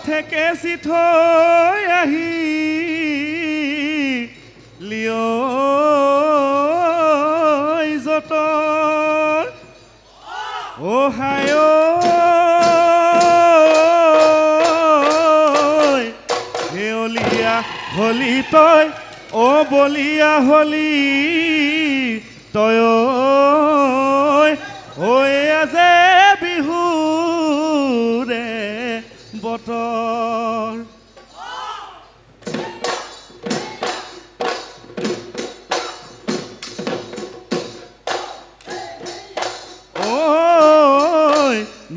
থেকেচি থৈ আহি লিয়ৈ যতৰ অহায় হেঁৱলীয়া হলি তই অ বলিয়া হলি তই হৈ আছে বিহুৰে বতৰ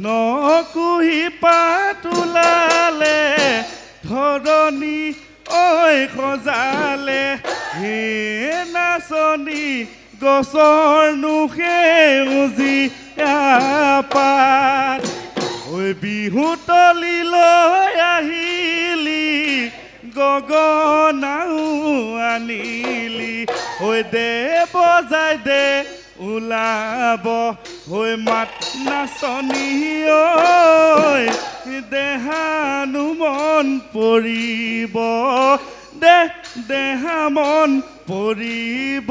নকুহি পাত ওলালে ধৰণী ঐ সজালে হে নাচনী গছৰ নুসেউজী পাত ঐ বিহু তলিলৈ আহিলি গগনাও আনিলি ঐ দে বজাই দে ওলাব হৈ মাত নাচনী ঐ দেহানো মন পৰিব দেহা মন পৰিব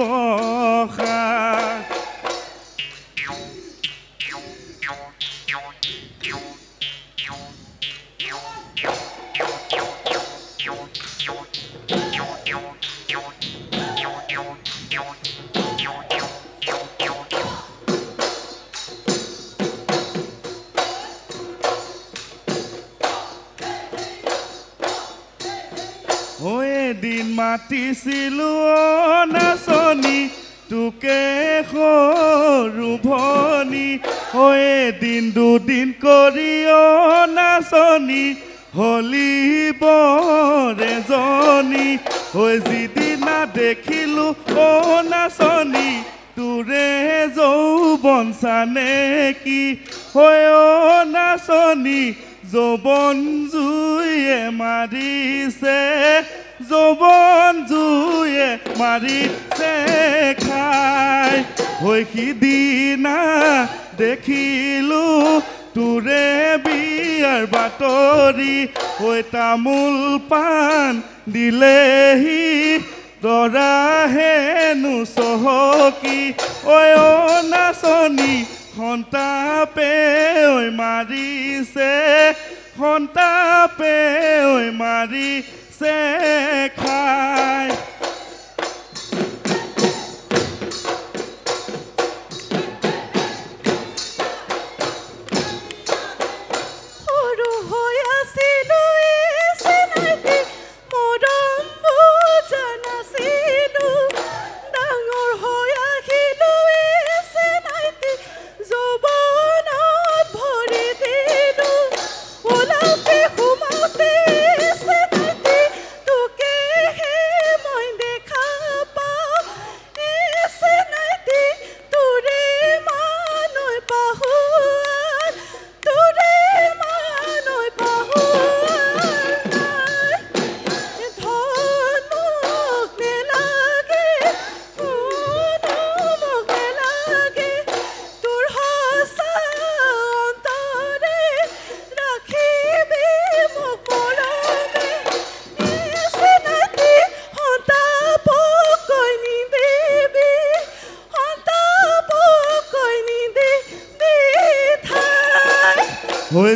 এদিন মাতিছিলো নাচনী তোকে সৰু ভনী এদিন দুদিন কৰি নাচনী হলি বৰ এজনী যিদিনা দেখিলো নাচনী তোৰে যৌৱন চানে কি নাচনী যৌৱন জুয়ে মাৰিছে যৌৱন জুয়ে মাৰিছে খাই সিদিনা দেখিলো তোৰে বিয়াৰ বাতৰি তামোল পাণ দিলেহি দৰা হেনো চহকী ঐ নাচনী সন্তাপে মাৰিছে সন্তাপে মাৰিছে খাই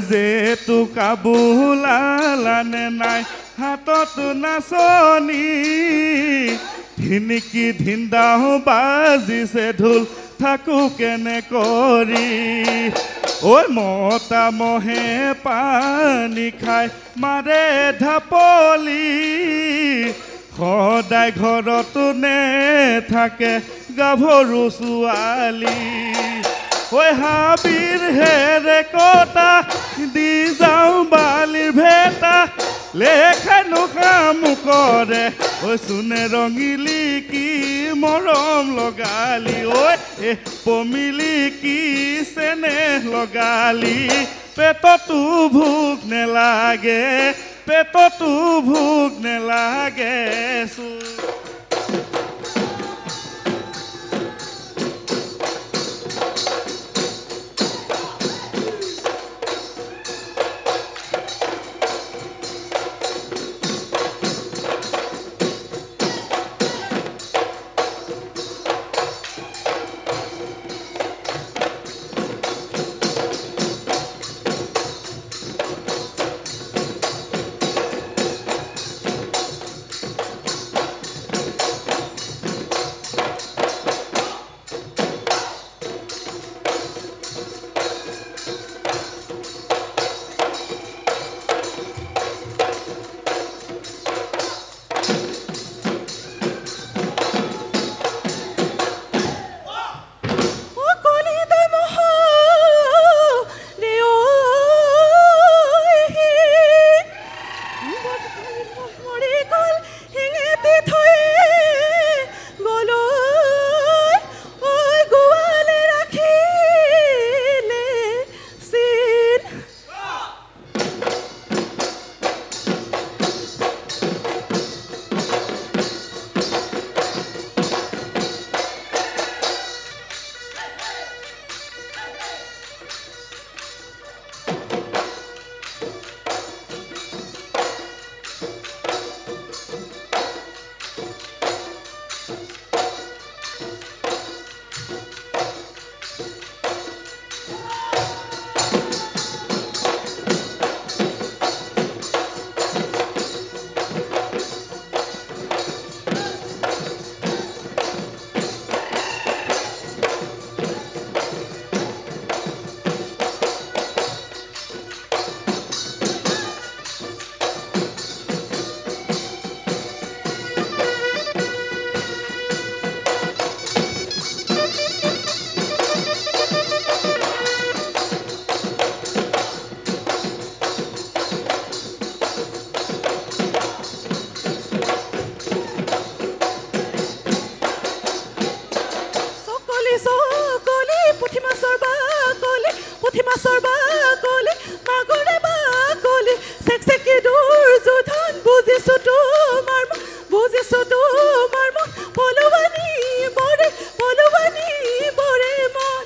যে তোকা বোলালানে নাই হাতত নাচনী ধিনিকি ধিন্দাও বাজিছে ঢোল থাকো কেনে কৰি ঐ মতা মহে পানী খাই মাৰে ঢাপলি সদায় ঘৰতো নে থাকে গাভৰু ছোৱালী হাবিৰ হেৰে কটা দি যাওঁ বালিৰ ভেটা লেখানো কাম কৰে চোনে ৰঙিলি কি মৰম লগালি পমিলি কি চেনেহ লগালি পেটতো ভোক নেলাগে পেটতো ভোক নেলাগে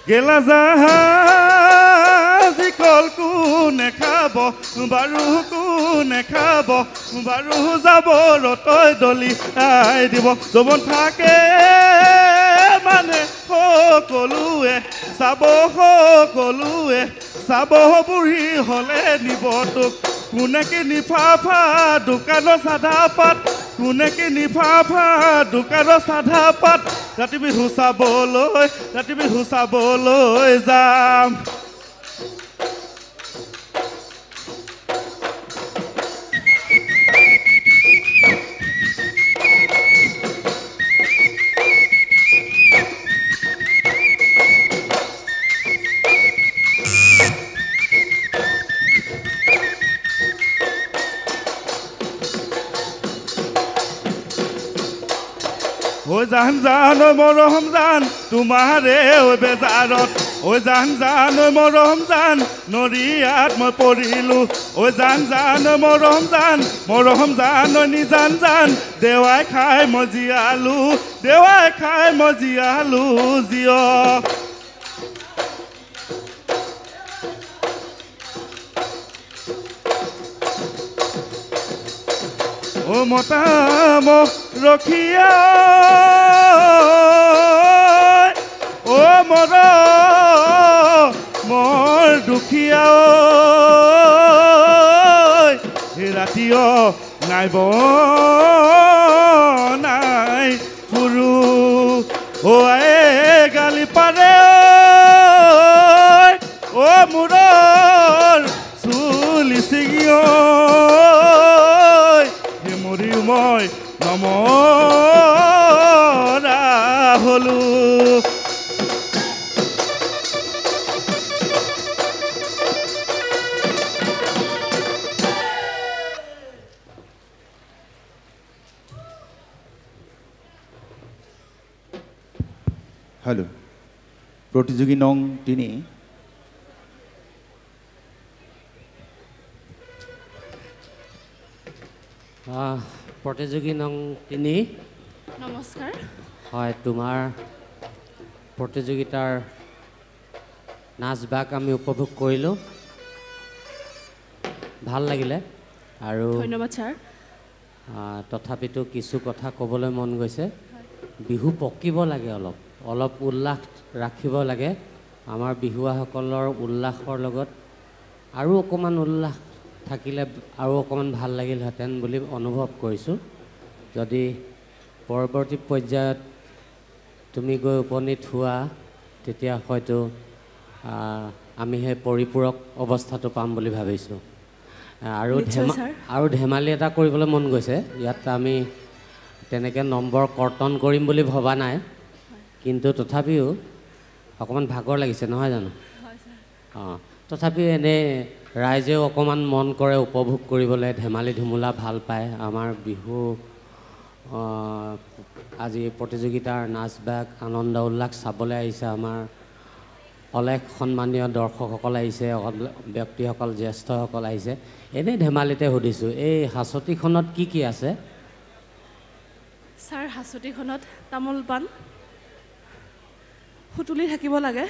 গেলা জাহাজ কল কোনে খাব বাৰু কোনে খাব বাৰু যাব ৰতৈ দলি আই দিব যৌৱন থাকে মানে সকলোৱে চাব সকলোৱে চাব বুঢ়ী হ'লে নিব তোক কোনে কিনি ফাফা দোকানৰ চাধা পাত কোনে কিনি ফাফা দোকানৰ চাধা পাত ৰাতি বিহু চাবলৈ যাম ঐ জান জান ঐ মৰম জান তোমাৰে ঐ বেজাৰত ঐ জান জান ঐ মৰম জান নৰিয়াত মই পৰিলোঁ ঐ জান জান ঐ মৰম জান ঐ নিজান জান দেৱাই খাই মই জীয়ালোঁ জীয় ও মতাম ৰখিয়া ও মোৰ দুখীয়া ৰাতিও নাই নাই ফুৰু ও আয়ে গালি পাৰে ও মূৰৰ চুলি ছিঙিও মই নমৰা হলোঁ हेलो प्रतियोगी नং 3 প্ৰতিযোগী নং 3 নমস্কাৰ হয় তোমাৰ প্ৰতিযোগিতাৰ নাচ বাগ আমি উপভোগ কৰিলোঁ ভাল লাগিলে আৰু ধন্যবাদ ছাৰ তথাপিতো কিছু কথা ক'বলৈ মন গৈছে বিহু পকিব লাগে অলপ উল্লাস ৰাখিব লাগে আমাৰ বিহুৱাসকলৰ উল্লাসৰ লগত আৰু অকণমান উল্লাস থাকিলে আৰু অকণমান ভাল লাগিলহেঁতেন বুলি অনুভৱ কৰিছোঁ যদি পৰৱৰ্তী পৰ্যায়ত তুমি গৈ উপনীত হোৱা তেতিয়া হয়তো আমি সেই পৰিপূৰক অৱস্থাটো পাম বুলি ভাবিছোঁ আৰু ধেমালি এটা কৰিবলৈ মন গৈছে ইয়াত আমি তেনেকৈ নম্বৰ কৰ্তন কৰিম বুলি ভবা নাই কিন্তু তথাপিও অকণমান ভাগৰ লাগিছে নহয় জানো অঁ তথাপিও এনেই ৰাইজেও অকণমান মন কৰে উপভোগ কৰিবলৈ ধেমালি ধুমুলা ভাল পায় আমাৰ বিহু আজি প্ৰতিযোগিতাৰ নাচ বাগ আনন্দ উল্লাস চাবলৈ আহিছে আমাৰ অলেখ সন্মানীয় দৰ্শকসকল আহিছে ব্যক্তিসকল জ্যেষ্ঠসকল আহিছে এনেই ধেমালিতে সুধিছোঁ এই হাঁচতিখনত কি আছে ছাৰ হাঁচতিখনত তামোল পাণ সুতুলি থাকিব লাগে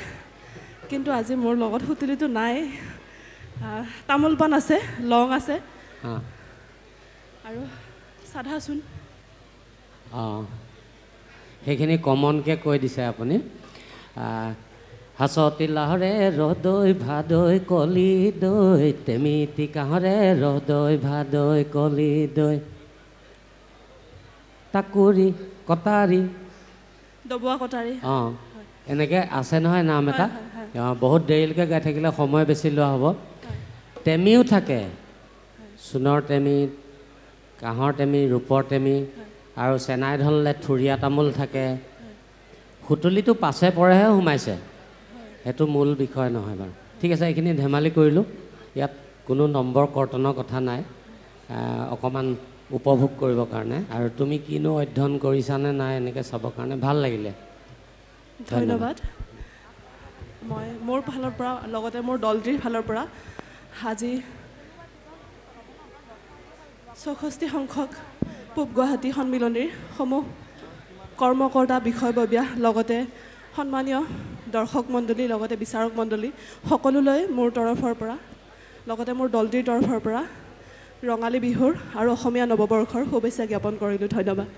কিন্তু আজি মোৰ লগত সুতুলিটো নাই তামোল পাণ আছে লং আছে আৰু সাধা চূণ সেইখিনি কমনকৈ কৈ দিছে আপুনি হাঁচতি লাহৰে ৰদৈ ভাদৈ কলি দৈ তেমিতি কাহৰে ৰদৈ ভাদৈ কলি দৈ তাকুৰি কটাৰী ডবোৱা কটাৰী অঁ এনেকৈ আছে নহয় নাম এটা বহুত দেৰিলৈকে গাই থাকিলে সময় বেছি লোৱা হ'ব টেমিও থাকে সোণৰ টেমি কাঁহৰ টেমি ৰূপৰ টেমি আৰু চেনাই ধৰিলে থুৰীয়া তামোল থাকে সুতুলিটো পাছে পৰেহে সোমাইছে সেইটো মূল বিষয় নহয় বাৰু ঠিক আছে এইখিনি ধেমালি কৰিলোঁ ইয়াত কোনো নম্বৰ কৰ্তনৰ কথা নাই অকণমান উপভোগ কৰিবৰ কাৰণে আৰু তুমি কিনো অধ্যয়ন কৰিছানে নাই এনেকৈ চাবৰ কাৰণে ভাল লাগিলে ধন্যবাদ মই মোৰ ফালৰ পৰা লগতে মোৰ দলটিৰ ফালৰ পৰা আজি ৬৬ সংখ্যক পূব গুৱাহাটী সন্মিলনীৰ সমূহ কৰ্মকৰ্তা বিষয়ববীয়া লগতে সন্মানীয় দৰ্শক মণ্ডলী লগতে বিচাৰক মণ্ডলী সকলোলৈ মোৰ তৰফৰ পৰা লগতে মোৰ দলটিৰ তৰফৰ পৰা ৰঙালী বিহুৰ আৰু অসমীয়া নৱবৰ্ষৰ শুভেচ্ছা জ্ঞাপন কৰিলোঁ ধন্যবাদ